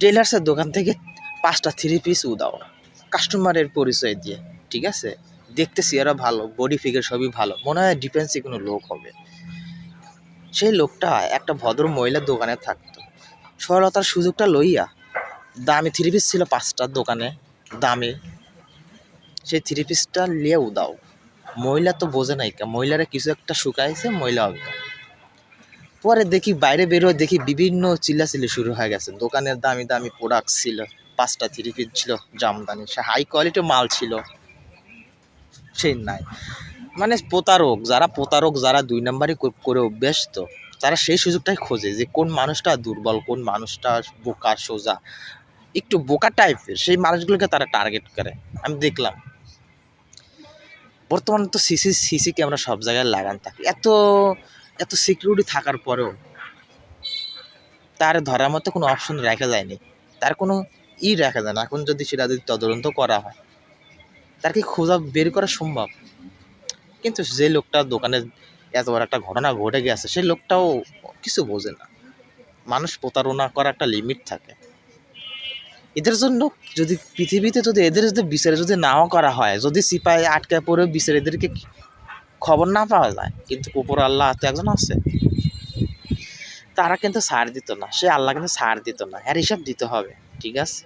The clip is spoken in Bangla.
টেলার্সের দোকান থেকে 5টা 3 পিস উদাও কাস্টমারের পরিচয় দিয়ে, ঠিক আছে? দেখতে চেহারা ভালো, বডি ফিগার সবই ভালো, মনে হয় ডিফেন্সে কোনো লোক হবে। সেই লোকটা একটা ভদ্র মহিলার দোকানে থাকতো। সরলতার সুযোগটা লইয়া দামি 3 পিস ছিল 5টা দোকানে দামি, সেই 3 পিসটা নিয়ে উদাও। মহিলা তো বোঝে নাই, মহিলারা কিছু একটা শুকাইছে, মহিলা অজ্ঞান। পরে দেখি বাইরে বেরোয়, দেখি বিভিন্ন চিল্লাচিল্লি শুরু হয়ে গেছে। দোকানের দামি দামি প্রোডাক্ট ছিল, 5টা 3 পিস ছিল জামদানি, সে হাই কোয়ালিটির মাল ছিল, সেই নাই। মানে প্রতারক যারা 2 নাম্বারই করে অভ্যস্ত, তারা সেই সুযোগটাই খোঁজে যে কোন মানুষটা দুর্বল, কোন মানুষটা বোকা সোজা, একটু বোকা টাইপের, সেই মানুষগুলোকে তারা টার্গেট করে। আমি দেখলাম বর্তমানে তো সিসি ক্যামেরা সব জায়গায় লাগানো থাকে, এত সিকিউরিটি থাকার পরেও তার ধরার মতো কোনো অপশন রাখা যায়নি, তার কোনো রাখা যায় না। এখন যদি সেটা যদি তদন্ত করা হয়, তার কি খোঁজা বের করা সম্ভব? কিন্তু যে লোকটা দোকানে এত বড় একটা ঘটনা ঘটে গেছে, সেই লোকটাও কিছু বোঝে না। মানুষ প্রতারণা করার একটা লিমিট থাকে। এদের জন্য যদি পৃথিবীতে যদি এদের যদি বিচারে যদি নাও করা হয়, যদি সিপাহি আটকে পড়ে বিচারে এদেরকে খবর না পাওয়া যায়, কিন্তু উপর আল্লাহ তো একজন আছে, তারা কিন্তু ছাড় দিত না, সে আল্লাহ কিন্তু ছাড় দিত না, এর হিসাব দিতে হবে, ঠিক আছে?